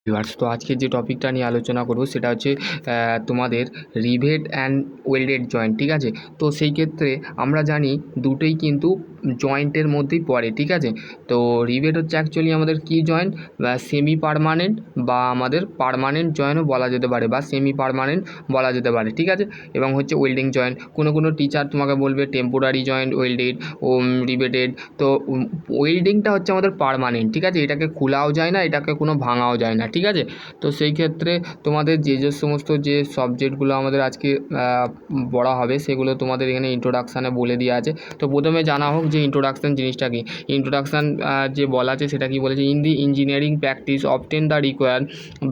Viewers, তো আজকে যে টপিকটা নিয়ে আলোচনা করব সেটা হচ্ছে তোমাদের রিভেট অ্যান্ড ওয়েল্ডেড জয়েন্ট। ঠিক আছে, তো সেই ক্ষেত্রে আমরা জানি দুটোই কিন্তু জয়েন্টের মধ্যেই পড়ে। ঠিক আছে, তো রিভেট হচ্ছে অ্যাকচুয়ালি আমাদের কি জয়েন্ট, সেমি পারমানেন্ট বা আমাদের পারমানেন্ট জয়েন্টও বলা যেতে পারে বা সেমি পারমানেন্ট বলা যেতে পারে। ঠিক আছে, এবং হচ্ছে ওয়েল্ডিং জয়েন্ট, কোনো টিচার তোমাকে বলবে টেম্পোরারি জয়েন্ট ওয়েল্ডেড ও রিভেটেড। তো ওয়েল্ডিংটা হচ্ছে আমাদের পারমানেন্ট। ঠিক আছে, এটাকে খোলাও যায় না, এটাকে কোনো ভাঙাও যায় না। ঠিক আছে, তো সেই ক্ষেত্রে তোমাদের যে সমস্ত যে সাবজেক্টগুলো আমাদের আজকে পড়া হবে সেগুলো তোমাদের এখানে ইন্ট্রোডাকশানে বলে দেওয়া আছে। তো প্রথমে জানা হোক যে ইন্ট্রোডাকশান জিনিসটা কি। ইন্ট্রোডাকশান যে বলা আছে সেটা কি বলেছে, in the engineering practice obtain the require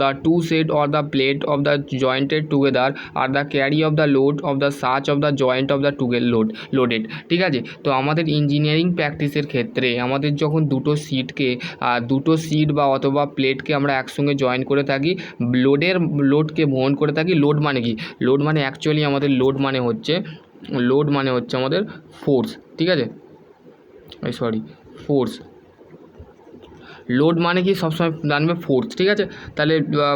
the to set or the plate of the jointed together আর the carry of the load of the such of the joint of the loaded. ঠিক আছে, তো আমাদের engineering প্র্যাকটিসের ক্ষেত্রে আমাদের যখন দুটো সিট বা অথবা প্লেটকে আমরা একসঙ্গে জয়েন করে থাকি, লোডকে বহন করে থাকি। লোড মানে কি? লোড মানে অ্যাকচুয়ালি আমাদের লোড মানে হচ্ছে আমাদের ফোর্স। ঠিক আছে, ফোর্স। লোড মানে কি সবসময় জানবে ফোর্স। ঠিক আছে, তাহলে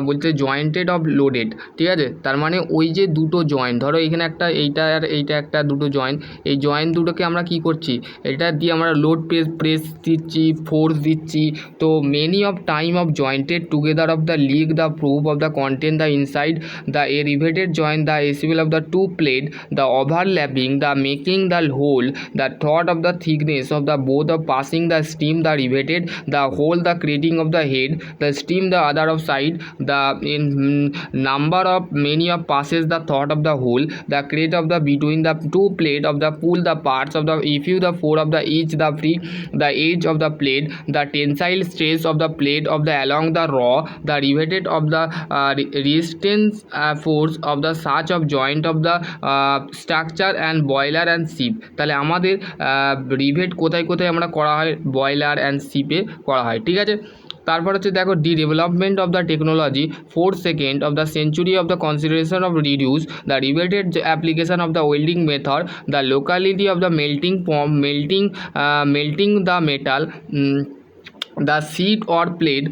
বলতে জয়েন্টেড অফ লোডেড। ঠিক আছে, তার মানে ওই যে দুটো জয়েন্ট, ধরো এখানে একটা, এইটা আর এইটা একটা, দুটো জয়েন্ট, এই জয়েন্ট দুটোকে আমরা কি করছি, এটা দিয়ে আমরা লোড প্রেস দিচ্ছি, ফোর্স দিচ্ছি। তো many of time of jointed together of the league the proof of the content the inside the a riveted joint the accessible of the two plate the overlapping the making the hole the thought of the thickness of the both of passing the steam the riveted the whole the creating of the head the steam the other of side the number of many of passes the thought of the whole the crate of the between the two plate of the pull the parts of the if you the four of the each the free the edge of the plate the tensile stress of the plate of the along the raw the riveted of the resistance force of the such of joint of the structure and boiler and ship। তাহলে আমাদের rivet কোথায় কোথায় আমরা করা হয়, boiler and শিপে করা হয়। ঠিক আছে, তারপর হচ্ছে দেখো development of the technology 4th of the century of the consideration of reduce the riveted application of the welding method the locality of the melting the metal the sheet or plate।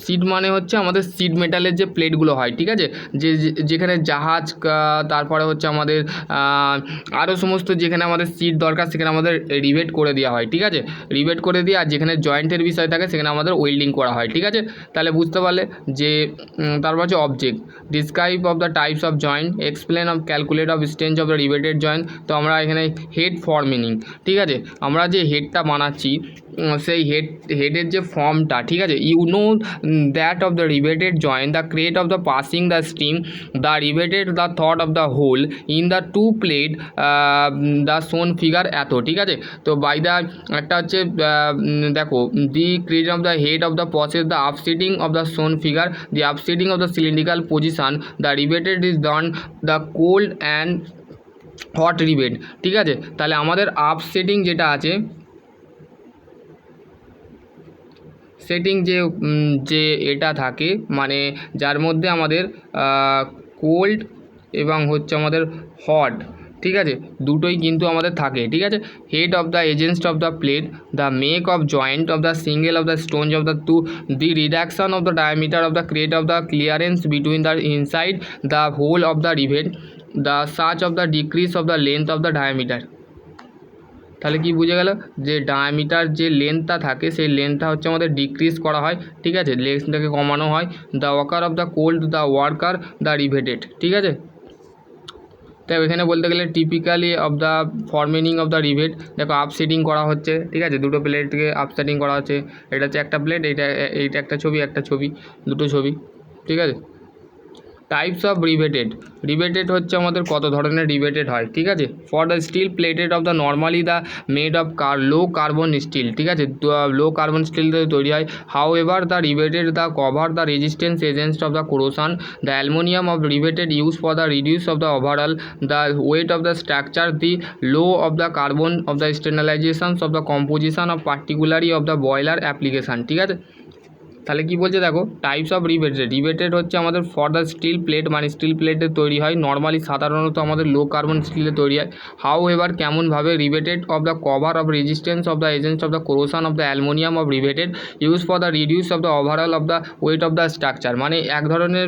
Seed মানে হচ্ছে আমাদের seed মেটালের যে প্লেটগুলো হয়। ঠিক আছে, যেখানে জাহাজ, তারপরে হচ্ছে আমাদের আরও সমস্ত যেখানে আমাদের সিট দরকার সেখানে আমাদের রিভেট করে দেওয়া হয়। ঠিক আছে, রিভেট করে দিয়ে আর যেখানে জয়েন্টের বিষয় থাকে সেখানে আমাদের ওয়েল্ডিং করা হয়। ঠিক আছে, তাহলে বুঝতে পারলে যে তারপর হচ্ছে object describe of the types of joint explain of calculate of strange of the riveted joint. তো আমরা এখানে হেড ফর্মিং, ঠিক আছে, আমরা যে হেডটা বানাচ্ছি সেই হেডের যে ফর্মটা, ঠিক আছে, you know that of the riveted joint the crate of the passing the steam the riveted the thought of the hole in the two plate the shown figure এত। ঠিক আছে, তো বাই দ্য একটা হচ্ছে দেখো the crate of the head of the process the upsetting of the shown figure the upsetting of the cylindrical position the riveted is done the cold and hot rivet. ঠিক আছে, তাহলে আমাদের upsetting যেটা আছে, setting যে এটা থাকে মানে যার মধ্যে আমাদের কোল্ড এবং হচ্ছে আমাদের হট, ঠিক আছে, দুটোই কিন্তু আমাদের থাকে। ঠিক আছে, head of the agents of the plate the make of joint of the single of the stones of the two the reduction of the diameter of the crate of the clearance between the inside the hole of the rivet the such of the decrease of the length of the diameter. তাহলে কি বুঝে গেল যে diameter যে লেন্থটা থাকে সেই লেন্থটা হচ্ছে আমাদের ডিক্রিজ করা হয়। ঠিক আছে, লেন্থটাকে কমানো হয়। The worker of the cold the worker the riveted. ঠিক আছে, তাই এখানে বলতে গেলে typically of the forming of the rivet, দেখো আপসেটিং করা হচ্ছে। ঠিক আছে, দুটো প্লেটকে আপসেটিং করা হচ্ছে, এটা হচ্ছে একটা প্লেট, এইটা একটা ছবি, দুটো ছবি। ঠিক আছে, টাইপস অফ রিভেটেড হচ্ছে আমাদের কত ধরনের রিভেটেড হয়। ঠিক আছে, for the steel plated of the normally the made of low carbon steel. ঠিক আছে, লো কার্বন স্টিল তৈরি হয়। However the riveted the cover the resistance agents of the corrosion the aluminium of riveted use for the reduce of the overall the weight of the structure the low of the carbon of the stabilisations of the composition of particularly of the boiler application. ঠিক আছে, তাহলে কি বলছে দেখো, types of riveted হচ্ছে আমাদের for the still plate, মানে still প্লেটের তৈরি হয়, নর্মালি সাধারণত আমাদের লো কার্বন স্টিলে তৈরি হয়। হাউ এভার কেমনভাবে riveted of the cover of resistance of the agents of the corrosion of the aluminium of riveted use for the reduce of the overall of the weight of the structure. মানে এক ধরনের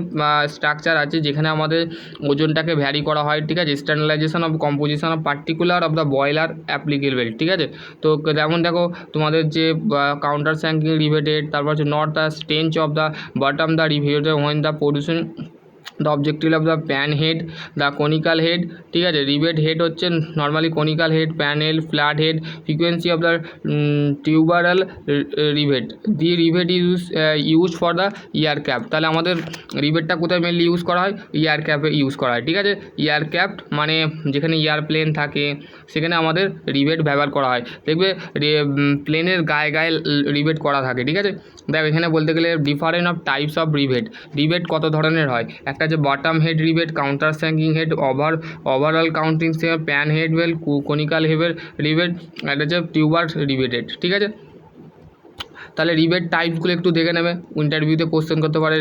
structure আছে যেখানে আমাদের ওজনটাকে vary করা হয়, ঠিক আছে। Standardization of composition of particular of the boiler applicable, ঠিক আছে। তো যেমন দেখো তোমাদের যে কাউন্টার স্যাঙ্কিং রিভেটেড, তারপর হচ্ছে not the strength of the bottom the riveted when the production the objective of the pan head the conical head, ঠিক আছে। রিভেট হেড হচ্ছে normally conical head, panel, flat head, frequency of the tubular rivet, the rivet use for the ear cap. তাহলে আমাদের রিভেটটা কোথায় mainly use করা হয়, ইয়ার ক্যাপে use করা হয়, ঠিক আছে। ইয়ার ক্যাপ মানে যেখানে এয়ারপ্লেন থাকে সেখানে আমাদের রিভেট ব্যবহার করা হয়। দেখবে প্লেনের গায়ে গায়ে রিভেট করা থাকে, ঠিক আছে। দেখ এখানে বলতে গেলে different of types of rivet কত ধরনের হয়। একটা যে bottom head rivet, counter sinking head, overall counting pan head well, conical heaver rivet, একটা হচ্ছে টিউবার রিভেটেড, ঠিক আছে। তাহলে রিভেট টাইপসগুলো একটু দেখে নেবে, ইন্টারভিউতে কোশ্চেন করতে পারে।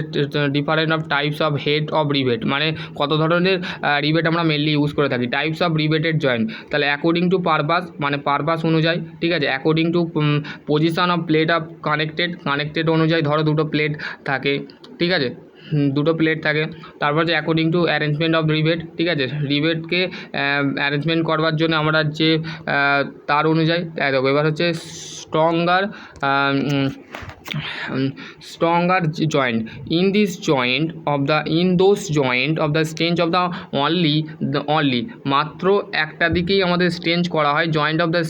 Different of types of head of rivet, মানে কত ধরনের রিভেট আমরা মেনলি ইউজ করে থাকি। টাইপস অফ রিভেটেড জয়েন্ট, তাহলে অ্যাকর্ডিং টু পারপাস, মানে পারপাস অনুযায়ী, ঠিক আছে। According to position of plate of connected অনুযায়ী, ধরো দুটো প্লেট থাকে, ঠিক আছে, দুটো প্লেট থাকে। তারপর যে according to arrangement of rivet, ঠিক আছে। রিভেটকে অ্যারেঞ্জমেন্ট করবার জন্য আমরা যে তার অনুযায়ী দেখো। এবার হচ্ছে stronger joint in those joint of the stange of the only মাত্র একটা দিকেই আমাদের স্টেঞ্জ করা হয় joint of the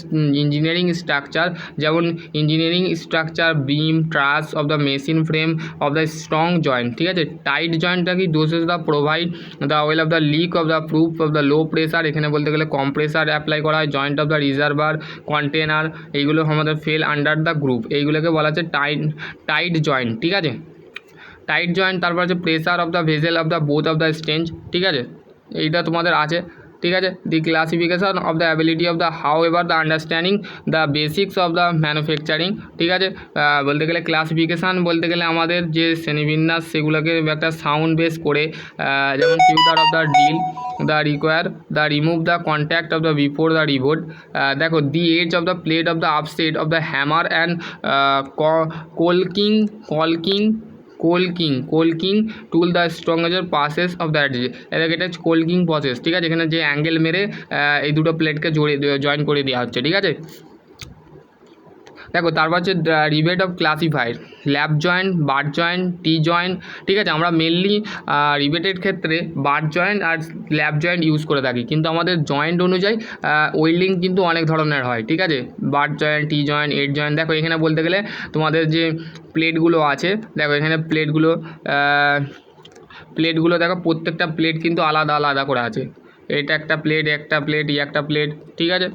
engineering structure, যেমন engineering structure, beam, truss of the machine frame of the strong joint, ঠিক আছে। টাইট জয়েন্টটা কি, those is the provide the well of the leak of the proof of the low pressure, এখানে বলতে গেলে compressor apply করা হয়। Joint of the reservoir, container, এইগুলো আমাদের ফেল আন্ডার দ্য গ্রুপ, এইগুলোকে বলা হচ্ছে টাইট জয়েন্ট, ঠিক আছে। Tight joint. তারপর হচ্ছে pressure of the vessel of the both of the strength, ঠিক আছে, এইটা তোমাদের আছে, ঠিক আছে। The classification of the ability of the however the understanding the basics of the manufacturing, ঠিক আছে। বলতে গেলে ক্লাসিফিকেশান বলতে গেলে আমাদের যে শ্রেণীবিন্যাস সেগুলোকে একটা সাউন্ড বেস করে, যেমন filter of the deal, the require, the remove the contact of the before the rivet, দেখো the edge of the plate of the upset of the hammer and caulking tool the stronger passes of that, এটাকে এটা কোলকিং process, ঠিক আছে। এখানে যে angle মেরে এই দুটো প্লেটকে জয়েন করে দেওয়া হচ্ছে, ঠিক আছে। দেখো তারপর হচ্ছে rivet of classified, lap joint, bar joint, T joint, ঠিক আছে। আমরা মেনলি রিভেটের ক্ষেত্রে বার জয়েন্ট আর ল্যাপ জয়েন্ট ইউজ করে থাকি, কিন্তু আমাদের জয়েন্ট অনুযায়ী ওয়েল্ডিং কিন্তু অনেক ধরনের হয়, ঠিক আছে। বার জয়েন্ট, টি জয়েন্ট, এড জয়েন্ট। দেখো এখানে বলতে গেলে তোমাদের যে প্লেটগুলো আছে, দেখো এখানে প্লেটগুলো দেখো, প্রত্যেকটা প্লেট কিন্তু আলাদা আলাদা করে আছে। এটা একটা প্লেট, একটা প্লেট, ঠিক আছে।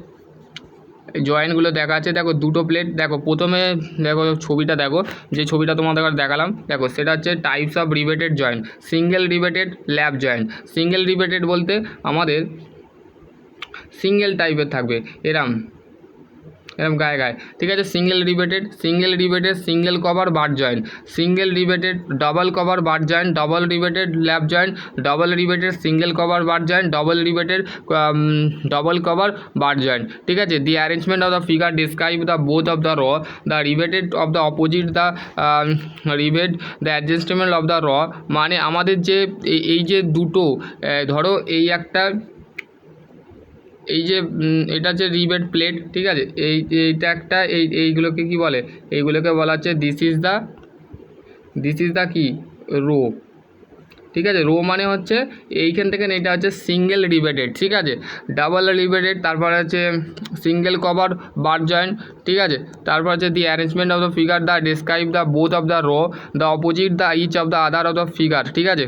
জয়েন্টগুলো দেখা আছে, দেখো দুটো প্লেট। দেখো প্রথমে দেখো ছবিটা, দেখো যে ছবিটা তোমাদের দেখালাম, দেখো সেটা হচ্ছে types of riveted joint. Single riveted, lap joint. Single riveted বলতে আমাদের সিঙ্গেল টাইপের থাকবে, এরম গায়ে গায়ে, ঠিক আছে। Single riveted, single cover bar joint, single riveted double cover bar joint, double riveted lap joint, double riveted single cover bar joint, double riveted double cover bar joint, ঠিক আছে। The arrangement of the figure describe the both of the the riveted of the opposite the rivet the adjustment of the মানে আমাদের যে এই যে দুটো, ধরো এই যে এটা হচ্ছে রিভেট প্লেট, ঠিক আছে। এইটা একটা, এইগুলোকে কি বলে, এইগুলোকে বলা হচ্ছে দিস ইজ দ্য কি রো, ঠিক আছে। রো মানে হচ্ছে এইখান থেকে এটা হচ্ছে সিঙ্গেল রিভেটেড, ঠিক আছে। ডাবল রিভেটেড, তারপর আছে সিঙ্গেল কভার বার জয়েন্ট, ঠিক আছে। তারপর হচ্ছে the arrangement of the figure the describe the both of the the opposite the each of the other of the figure, ঠিক আছে।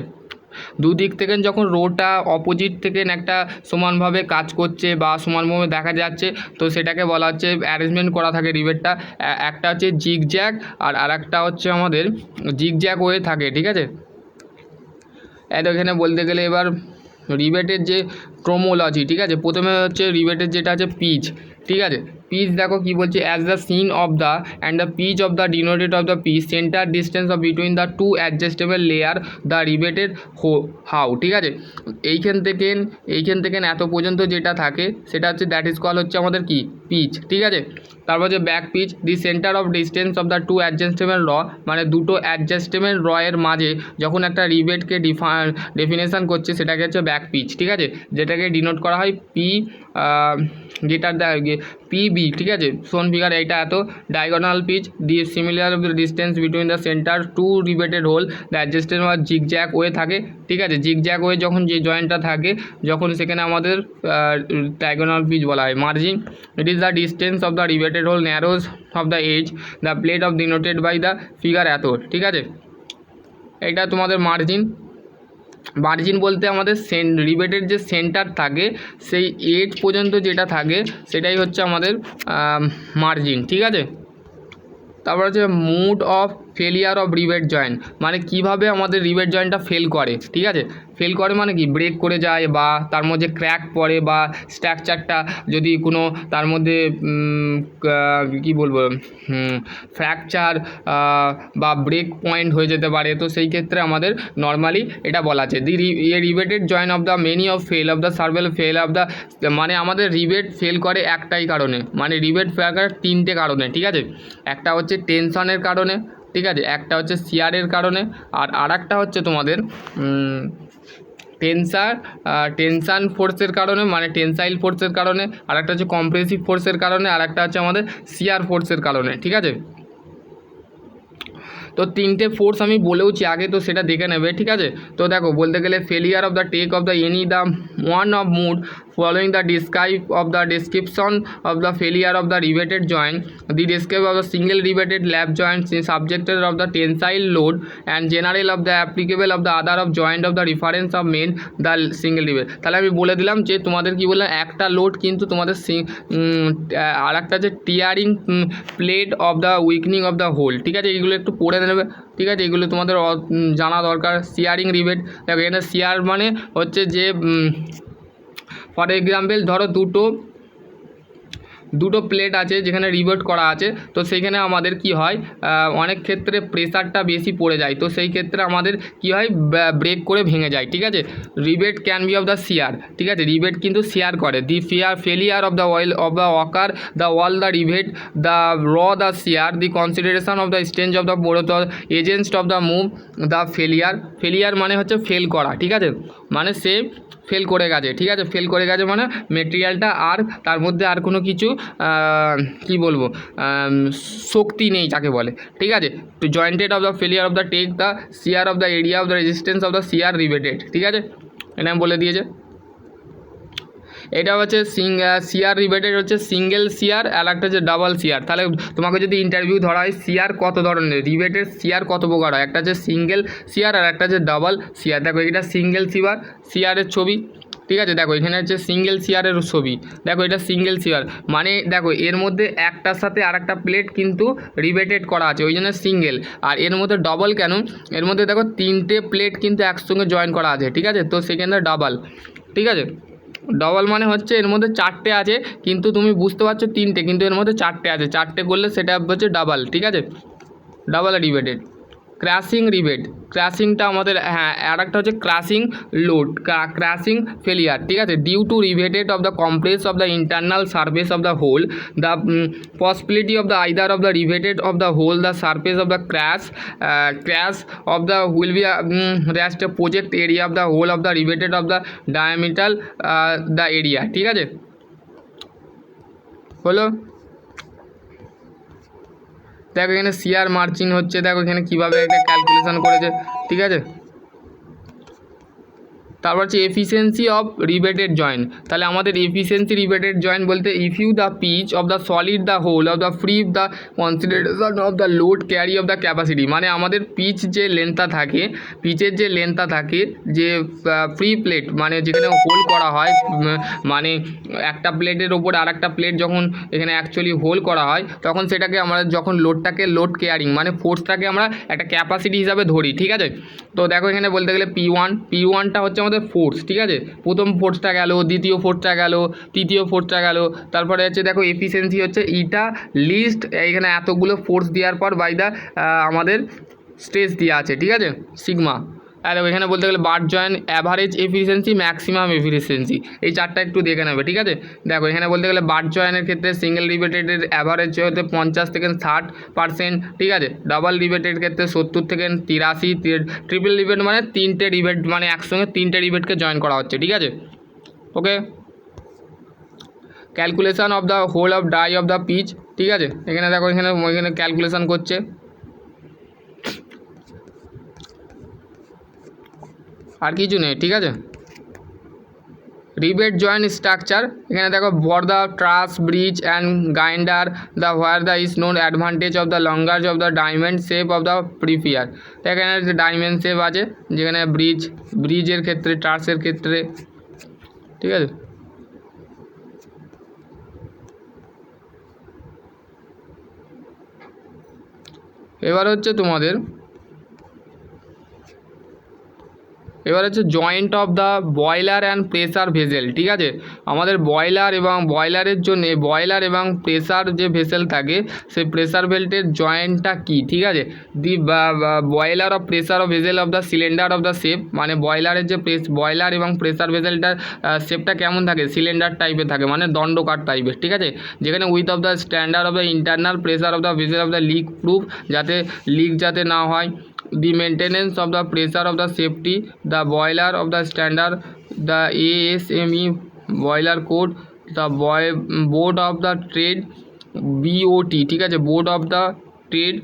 দুদিক থেকে যখন রোটা অপোজিট থেকে একটা সমানভাবে কাজ করছে বা সমানভাবে দেখা যাচ্ছে, তো সেটাকে বলা হচ্ছে অ্যারেঞ্জমেন্ট করা থাকে রিভেটটা। একটা হচ্ছে জিগজ্যাগ আর একটা হচ্ছে আমাদের জিগজ্যাগ হয়ে থাকে, ঠিক আছে। এখানে বলতে গেলে এবার রিভেটের যে ক্রোমোলজি, ঠিক আছে। প্রথমে হচ্ছে রিভেটের যেটা আছে পিচ, ঠিক আছে। পিচ দেখো কি বলছে, as the seen of the and the pitch of the denoted of the pitch centre distance of between the two adjustable layer the riveted how. ঠিক আছে, এইখান থেকে এত পর্যন্ত যেটা থাকে সেটা হচ্ছে দ্যাট ইজ কল হচ্ছে আমাদের কি পিচ। ঠিক আছে, তারপর হচ্ছে back pitch, the centre of distance of the two adjustable র, মানে দুটো অ্যাডজাস্টেবল র এর মাঝে যখন একটা রিবেটকে ডেফিনেশন করছে সেটাকে হচ্ছে ব্যাক পিচ। ঠিক আছে, যেটাকে ডিনোট করা হয় পি, যেটার পিবি। ঠিক আছে, সোন ফিগার এইটা এত। Diagonal pitch, the similar distance between the centre to riveted hole the adjusted বা জিগজ্যাগ ওয়ে থাকে। ঠিক আছে, জিগজ্যাগ ওয়ে যখন যে জয়েন্টটা থাকে যখন সেখানে আমাদের ডায়াগোনাল পিচ বলা হয়। Margin, it is the distance of the riveted hole narrows of the edge the plate of denoted by the figure এত। ঠিক আছে, এটা তোমাদের মার্জিন। মার্জিন বলতে আমাদের রিবেটের যে সেন্টার থাকে সেই এজ পর্যন্ত যেটা থাকে সেটাই হচ্ছে আমাদের মার্জিন। ঠিক আছে, তারপর হচ্ছে mode of failure of rivet joint, মানে কিভাবে আমাদের রিবেট জয়েন্টটা ফেল করে। ঠিক আছে, ফেল করে মানে কি ব্রেক করে যায় বা তার মধ্যে ক্র্যাক পড়ে বা স্ট্রাকচারটা যদি কোনো তার মধ্যে কি বলবো ফ্র্যাকচার বা ব্রেক পয়েন্ট হয়ে যেতে পারে। তো সেই ক্ষেত্রে আমাদের নর্মালি এটা বলা আছে the riveted joint of the many of fail of the several fail of the, মানে আমাদের রিবেট ফেল করে একটাই কারণে, মানে রিবেট ফেল করে তিনটে কারণে। ঠিক আছে, একটা হচ্ছে টেনশনের কারণে, ঠিক আছে, একটা হচ্ছে শিয়ারের কারণে, আর একটা হচ্ছে তোমাদের টেনশান ফোর্সের কারণে, মানে টেনসাইল ফোর্সের কারণে, আর একটা হচ্ছে কম্প্রেসিভ ফোর্সের কারণে, আর একটা হচ্ছে আমাদের শিয়ার ফোর্সের কারণে। ঠিক আছে, তো তিনটে ফোর্স আমি বলেওছি আগে, তো সেটা দেখে নেবে। ঠিক আছে, তো দেখো বলতে গেলে failure of the take of the any the one of mode following the description of the failure of the riveted joint, the description of the single riveted lap joint subjected of the tensile load and general of the applicable of the other of joint of the reference of main the single rivet। তাহলে আমি বলে দিলাম যে তোমাদের কি বললাম, একটা load কিন্তু তোমাদের আর একটা যে tearing plate of the weakening of the hole. ঠিক আছে, এইগুলো একটু পড়ে নেবে। ঠিক আছে, এগুলো তোমাদের জানা দরকার। শিয়ারিং রিবেট, দেখো এখানে শিয়ার মানে হচ্ছে যে ফর এক্সাম্পল ধরো দুটো প্লেট আছে যেখানে রিভেট করা আছে, তো সেইখানে আমাদের কি হয় অনেক ক্ষেত্রে প্রেসারটা বেশি পড়ে যায়, তো সেই ক্ষেত্রে আমাদের কি হয় ব্রেক করে ভেঙে যায়। ঠিক আছে, rivet can be of the shear. ঠিক আছে, রিবেট কিন্তু শিয়ার করে। The failure of the oil of the walker the wall the rivet the the shear the consideration of the strength of the both agents of the move the failure মানে হচ্ছে fail করা। ঠিক আছে, মানে সে fail করে গেছে। ঠিক আছে, ফেল করে গেছে মানে মেটেরিয়ালটা আর তার মধ্যে আর কোনো কিছু কি বলবো শক্তি নেই যাকে বলে। ঠিক আছে, তো jointed of the failure of the take the shear of the area of the resistance of the shear riveted. ঠিক আছে, এটা আমি বলে দিয়েছে। এটা হচ্ছে শিয়ার রিবেটেড হচ্ছে সিঙ্গেল শিয়ার, আর একটা হচ্ছে ডাবল শিয়ার। তাহলে তোমাকে যদি ইন্টারভিউ ধরা হয় শিয়ার কত ধরনের, রিবেটেড শিয়ার কত প্রকার হয়, একটা হচ্ছে সিঙ্গেল শিয়ার আর একটা হচ্ছে ডাবল শিয়ার। দেখো এটা সিঙ্গেল শিয়ারের ছবি। ঠিক আছে, দেখো এখানে হচ্ছে সিঙ্গেল শিয়ারের ছবি। দেখো এটা সিঙ্গেল শিয়ার, মানে দেখো এর মধ্যে একটার সাথে আর একটা প্লেট কিন্তু রিবেটেড করা আছে, ওই জন্য সিঙ্গেল। আর এর মধ্যে ডবল কেন, এর মধ্যে দেখো তিনটে প্লেট কিন্তু একসঙ্গে জয়েন করা আছে। ঠিক আছে, তো সেখানে ডাবল। ঠিক আছে, ডবল মানে হচ্ছে এর মধ্যে চারটে আছে কিন্তু তুমি বুঝতে পারছো তিনটে, কিন্তু এর মধ্যে চারটে আছে, চারটে করলে সেটা হচ্ছে ডাবল। ঠিক আছে, ডাবল রিবেটেড। ক্র্যাশিং রিবেট, ক্র্যাশিংটা আমাদের হ্যাঁ, আর একটা হচ্ছে ক্র্যাশিং লোড, ক্র্যাশিং ফেলিয়ার। ঠিক আছে, due to riveted of the compress of the internal surface of the hole the possibility of the either of the riveted of the hole the surface of the crash of the will be rest project area of the hole of the riveted of the diameter the area. ঠিক আছে, হলো। দেখো এখানে শিয়ার margin হচ্ছে, দেখো এখানে কীভাবে একটা ক্যালকুলেশন করেছে। ঠিক আছে, তারপর হচ্ছে এফিসিয়েন্সি অফ রিবেটেড জয়েন্ট। তাহলে আমাদের এফিসিয়েন্সি রিবেটেড জয়েন্ট বলতে if you the pitch of the solid the hole of the free the consideration of the load carry of the capacity, মানে আমাদের পিচ যে লেন্থটা থাকে, পিচের যে লেন্থটা থাকে, যে ফ্রি প্লেট মানে যেখানে হোল করা হয়, মানে একটা প্লেটের ওপর আর একটা প্লেট যখন এখানে অ্যাকচুয়ালি হোল করা হয় তখন সেটাকে আমরা যখন লোড কেয়ারিং মানে ফোর্সটাকে আমরা একটা ক্যাপাসিটি হিসাবে ধরি। ঠিক আছে, তো দেখো এখানে বলতে গেলে P1টা হচ্ছে আমাদের ফোর্স, ঠিক আছে, প্রথম ফোর্সটা গেল, দ্বিতীয় ফোর্সটা গেল, তৃতীয় ফোর্সটা গেল, তারপরে হচ্ছে দেখো এফিসিয়েন্সি হচ্ছে ইটা লিস্ট, এইখানে এতগুলো ফোর্স দেওয়ার পর বাই দ্য আমাদের স্ট্রেস দেওয়া আছে, ঠিক আছে, সিগমা। আর এখানে বলতে গেলে bar joint average efficiency, maximum efficiency, এই চারটা একটু দেখে নেবে, ঠিক আছে। দেখো এখানে বলতে গেলে বার জয়েন্টের ক্ষেত্রে সিঙ্গেল রিবেটেডের অ্যাভারেজ হতে 50 থেকে 60%, ঠিক আছে, ডাবল রিবেটের ক্ষেত্রে 70 থেকে 83, ট্রিপল রিবেট মানে তিনটে রিবেট, মানে একসঙ্গে তিনটে রিবেটকে জয়েন করা হচ্ছে, ঠিক আছে, okay. Calculation of the hole of die of the pitch, ঠিক আছে, এখানে দেখো এখানে ক্যালকুলেশন করছে, আর কিছু নেই, ঠিক আছে। রিবেট জয়েন্ট স্ট্রাকচার, এখানে দেখো for the truss bridge and girder the where the is known advantage of the longer of the diamond shape of the prefer, এখানে ডায়মন্ড শেপ আছে যেখানে ব্রিজের ক্ষেত্রে, ট্রাসের ক্ষেত্রে, ঠিক আছে। এবার হচ্ছে তোমাদের joint of the boiler and pressure vessel, ঠিক আছে, আমাদের বয়লার এবং বয়লারের জন্য বয়লার এবং প্রেসার যে ভেসেল থাকে সেই প্রেসার বেল্টের জয়েন্টটা কী, ঠিক আছে। The boiler of pressure of vessel of the cylinder of the shape, মানে বয়লারের যে বয়লার এবং প্রেসার ভেসেলটার শেপটা কেমন থাকে, সিলিন্ডার টাইপের থাকে, মানে দণ্ডকার টাইপের, ঠিক আছে, যেখানে with of the standard of the internal pressure of the vessel of the leak proof, যাতে লিক যাতে না হয়, the maintenance of the pressure of the safety, the boiler of the standard, the ASME boiler code, the board of the trade BOT, ঠিক আছে, board of the trade,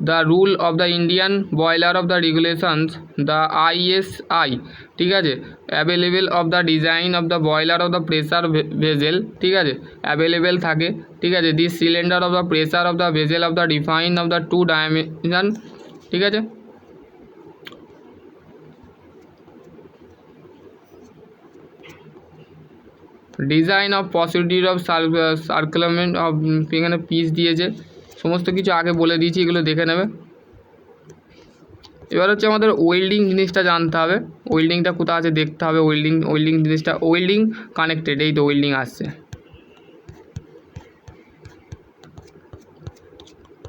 the rule of the Indian boiler of the regulations, the ISI, ঠিক আছে, available of the design of the boiler of the pressure vessel, ঠিক আছে, available থাকে, ঠিক আছে, this cylinder of the pressure of the vessel of the define of the two dimension, ঠিক আছে। Design of procedure of সার্কুলামেন্ট of, এখানে piece দিয়েছে, সমস্ত কিছু আগে বলে দিয়েছি, এগুলো দেখে নেবে। এবার হচ্ছে আমাদের ওয়েল্ডিং জিনিসটা জানতে হবে, ওয়েল্ডিংটা কোথাও আছে দেখতে হবে, ওয়েল্ডিং জিনিসটা, ওয়েল্ডিং কানেক্টেড, এই তো ওয়েল্ডিং আসছে।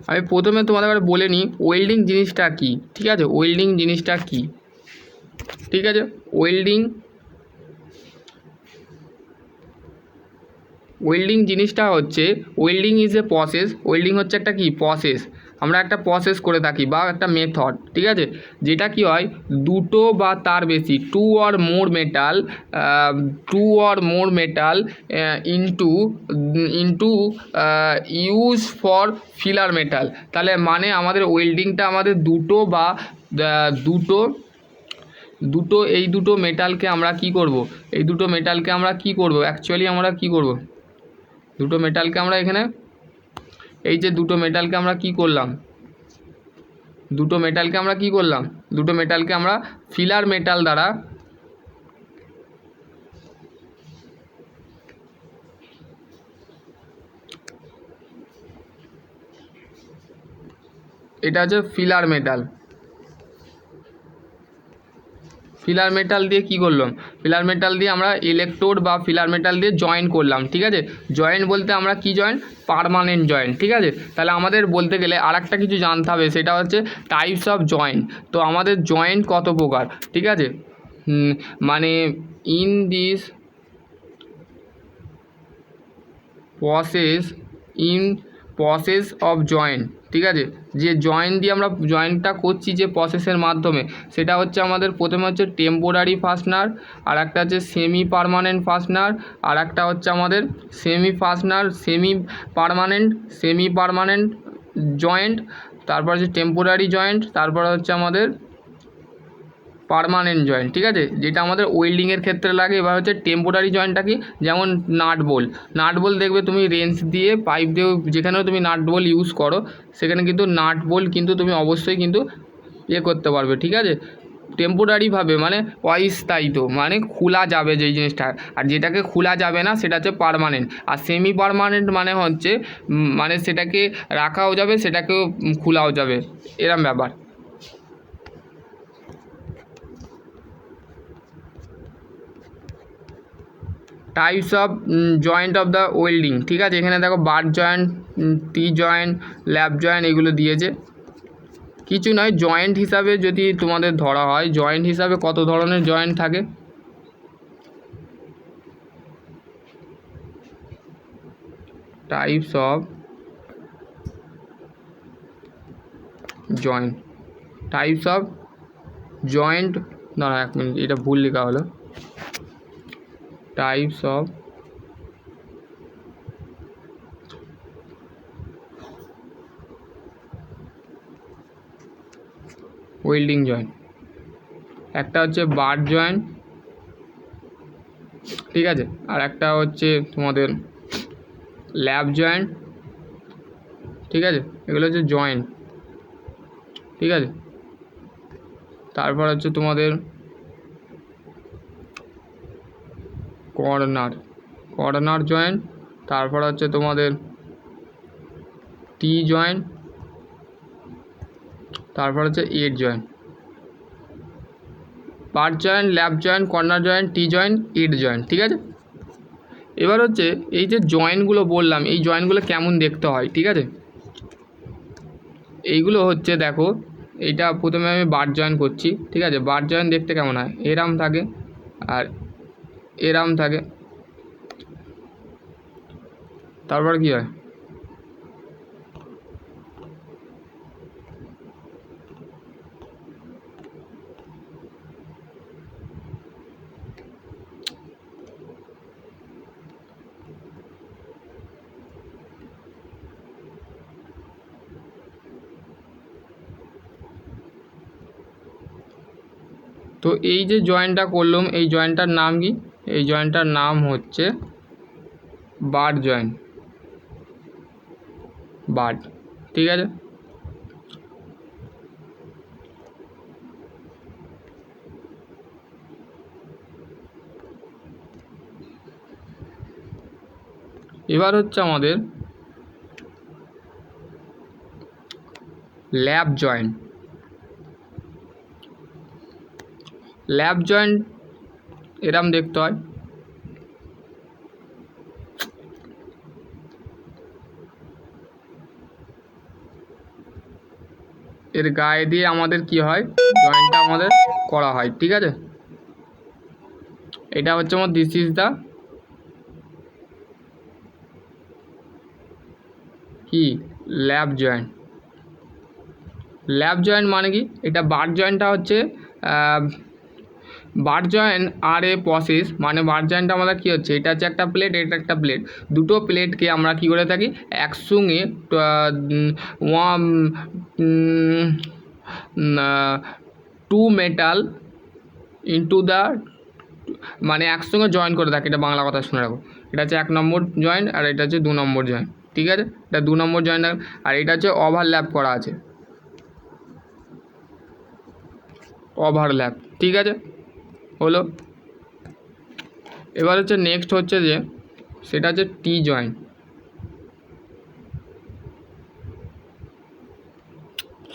আমি প্রথমে তোমাদের বলে নিই ওয়েল্ডিং জিনিসটা কী, ঠিক আছে, ওয়েল্ডিং জিনিসটা কী, ঠিক আছে। ওয়েল্ডিং জিনিসটা হচ্ছে, welding is a process, welding হচ্ছে একটা কি প্রসেস, আমরা একটা প্রসেস করে থাকি বা একটা মেথড, ঠিক আছে, যেটা কি হয় দুটো বা তার বেশি two or more metal into use for filler metal, তাহলে মানে আমাদের ওয়েল্ডিংটা আমাদের দুটো এই দুটো মেটালকে আমরা কি করব, অ্যাকচুয়ালি আমরা কি করব, দুটো মেটালকে আমরা এখানে, এই যে দুটো মেটালকে আমরা কি করলাম, দুটো মেটালকে আমরা ফিলার মেটাল দ্বারা, এটা হচ্ছে ফিলার মেটাল দিয়ে কি করলাম, ফিলার মেটাল দিয়ে আমরা ইলেকট্রোড বা ফিলার মেটাল দিয়ে জয়েন করলাম, ঠিক আছে। জয়েন্ট বলতে আমরা কি জয়েন্ট, পার্মানেন্ট জয়েন্ট, ঠিক আছে। তাহলে আমাদের বলতে গেলে আর একটা কিছু জানতে হবে, সেটা হচ্ছে টাইপস অফ জয়েন্ট। তো আমাদের জয়েন্ট কত প্রকার, ঠিক আছে, মানে in this process of joint, ঠিক আছে, যে জয়েন্ট দিয়ে আমরা জয়েন্টটা করছি যে প্রসেসের মাধ্যমে, সেটা হচ্ছে আমাদের প্রথমে হচ্ছে টেম্পোরারি ফাস্টনার, আর একটা হচ্ছে সেমি পার্মানেন্ট ফাস্টনার, আর একটা হচ্ছে আমাদের সেমি পার্মানেন্ট জয়েন্ট, তারপর হচ্ছে টেম্পোরারি জয়েন্ট, তারপর হচ্ছে আমাদের পার্মানেন্ট জয়েন্ট, ঠিক আছে, যেটা আমাদের ওয়েল্ডিংয়ের ক্ষেত্রে লাগে। এবার হচ্ছে টেম্পোরারি জয়েন্টটা কি, যেমন নাট বোল্ট দেখবে তুমি রেঞ্চ দিয়ে পাইপ দিয়েও, যেখানেও তুমি নাট বোল্ট ইউজ করো সেখানে কিন্তু নাট বোল্ট কিন্তু তুমি অবশ্যই কিন্তু করতে পারবে, ঠিক আছে, টেম্পোরারিভাবে, মানে অস্থায়িত, মানে খোলা যাবে যেই জিনিসটা, আর যেটাকে খোলা যাবে না সেটা হচ্ছে পার্মানেন্ট। আর সেমি পার্মানেন্ট মানে হচ্ছে মানে সেটাকে রাখাও যাবে, সেটাকেও খোলাও যাবে, এরম ব্যাপার। Types of joint of the welding, ঠিক আছে। এখানে দেখো বার জয়েন্ট, টি জয়েন্ট, ল্যাপ জয়েন্ট এগুলো দিয়েছে। কিছু নয়, জয়েন্ট হিসাবে যদি তোমাদের ধরা হয়, জয়েন্ট হিসাবে কত ধরনের জয়েন্ট থাকে? Types of joint, types of joint, দাঁড়া এক মিনিট, এটা ভুল লেখা হলো। টাইপস অফ ওয়েল্ডিং জয়েন্ট, একটা হচ্ছে বার জয়েন্ট, ঠিক আছে, আর একটা হচ্ছে তোমাদের ল্যাপ জয়েন্ট, ঠিক আছে। এগুলো হচ্ছে জয়েন্ট, ঠিক আছে। তারপর হচ্ছে তোমাদের কর্নার জয়েন্ট, তারপর হচ্ছে তোমাদের টি জয়েন্ট, তারপর হচ্ছে এড জয়েন্ট। বার জয়েন্ট, ল্যাপ জয়েন্ট, কর্নার জয়েন্ট, টি জয়েন্ট, এড জয়েন্ট, ঠিক আছে। এবার হচ্ছে এই যে জয়েন্টগুলো বললাম, এই জয়েন্টগুলো কেমন দেখতে হয়, ঠিক আছে। এইগুলো হচ্ছে দেখো, এইটা প্রথমে আমি বার জয়েন্ট করছি, ঠিক আছে। বার জয়েন্ট দেখতে কেমন হয়? এরাম থাকে আর এরাম থাকে। তারপর কি হয়? তো এই যে জয়েন্টটা করলাম, এই জয়েন্টটার নাম কি? এই জয়েন্টটার নাম হচ্ছে বার জয়েন্ট, বার, ঠিক আছে। এবার হচ্ছে আমাদের ল্যাপ জয়েন্ট। ল্যাপ জয়েন্ট এরম দেখতে হয়। এর গায়ে দিয়ে আমাদের কি হয়, জয়েন্টটা আমাদের করা হয়, ঠিক আছে। এটা হচ্ছে আমার দিস ইজ দ্য কি ল্যাপ জয়েন্ট। ল্যাপ জয়েন্ট মানে কি? এটা বার জয়েন্টটা হচ্ছে বার জয়েন্ট আর এ প্রসেস, মানে বার জয়েন্টটা আমাদের কী হচ্ছে, এটা হচ্ছে একটা প্লেট, এটা একটা প্লেট, দুটো প্লেটকে আমরা কি করে থাকি একসঙ্গে টু মেটাল ইন্টু দ্য, মানে একসঙ্গে জয়েন করে থাকি। এটা বাংলা কথা শুনে রাখো। এটা হচ্ছে 1 নম্বর জয়েন্ট আর এটা হচ্ছে 2 নম্বর জয়েন্ট, ঠিক আছে। এটা 2 নম্বর জয়েন্ট আর এটা হচ্ছে ওভারল্যাপ করা আছে, ওভারল্যাপ, ঠিক আছে, হলো। এবার হচ্ছে নেক্সট হচ্ছে যে সেটা হচ্ছে টি জয়েন্ট,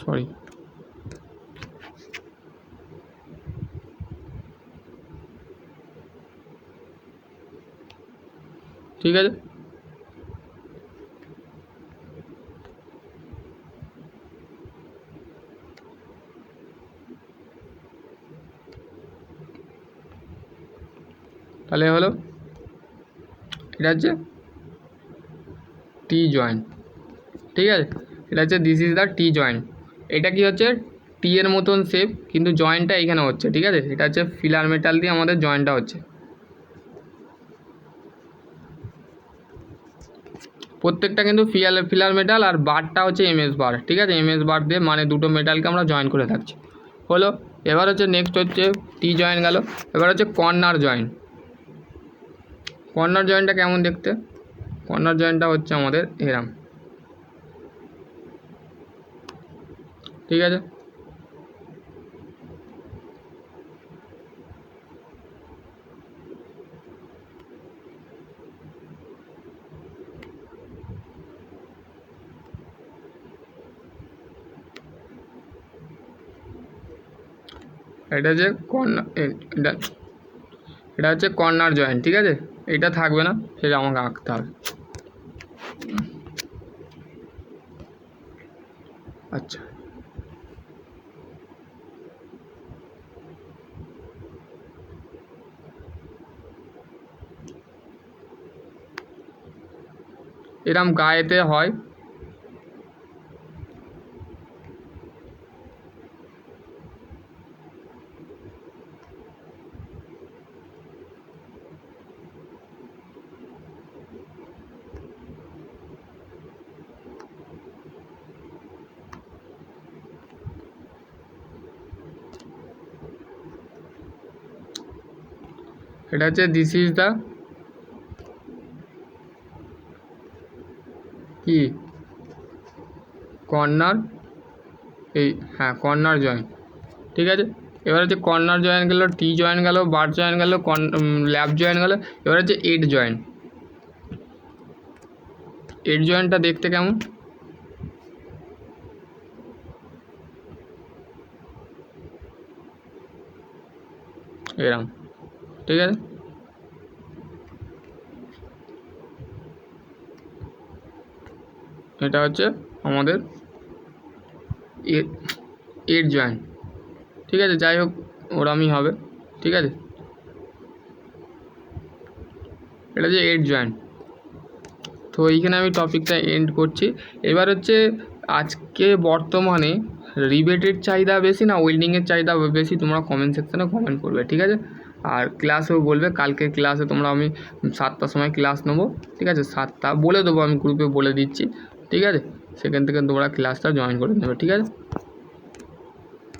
সরি, ঠিক আছে। তাহলে হলো এটা হচ্ছে টি জয়েন্ট, ঠিক আছে। এটা হচ্ছে this is the T joint. এটা কি হচ্ছে টি এর মতন শেপ, কিন্তু জয়েন্টটা এখানে হচ্ছে, ঠিক আছে। এটা হচ্ছে ফিলার মেটাল দিয়ে আমাদের জয়েন্টটা হচ্ছে। প্রত্যেকটা কিন্তু ফিলার মেটাল আর বারটা হচ্ছে এমএস বার, ঠিক আছে। এমএস বার দিয়ে মানে দুটো মেটালকে আমরা জয়েন করে থাকছি, হলো। এবার হচ্ছে নেক্সট হচ্ছে টি জয়েন্ট গেল। এবার হচ্ছে কর্নার জয়েন্ট। কর্নার জয়েন্টটা কেমন দেখতে? কর্নার জয়েন্টটা হচ্ছে আমাদের এরম, ঠিক আছে। এটা হচ্ছে কর্নার, এটা হচ্ছে কর্নার জয়েন্ট, ঠিক আছে। এটা থাকবে না, সেটা আমাকে আঁকতে হবে। আচ্ছা, এরম গায়েতে হয়। এটা হচ্ছে দিস ইজ দ্য কি কর্নার, এই হ্যাঁ কর্নার জয়েন্ট, ঠিক আছে। এবার হচ্ছে কর্নার জয়েন্ট গেল, টি জয়েন্ট গেল, বার জয়েন্ট গেল, ল্যাপ জয়েন্ট গেল। এবার হচ্ছে এড জয়েন্ট। এড জয়েন্টটা দেখতে কেমন? এরম, ঠিক আছে। এটা হচ্ছে আমাদের এড জয়েন্ট, ঠিক আছে। যাই হোক ওরমই হবে, ঠিক আছে। এটা হচ্ছে এড জয়েন্ট। তো এইখানে আমি টপিকটা এন্ড করছি। এবার হচ্ছে আজকে বর্তমানে রিবেটের চাহিদা বেশি না ওয়েল্ডিংয়ের চাহিদা বেশি, তোমরা কমেন্ট সেকশানে কমেন্ট করবে, ঠিক আছে। আর ক্লাসেও বলবে, কালকের ক্লাসে তোমরা আমি 7টার সময় ক্লাস নেবো, ঠিক আছে। 7টা বলে দেবো, আমি গ্রুপে বলে দিচ্ছি, ঠিক আছে। সেখান থেকে তোমরা ক্লাসটা জয়েন করে নেবে, ঠিক আছে।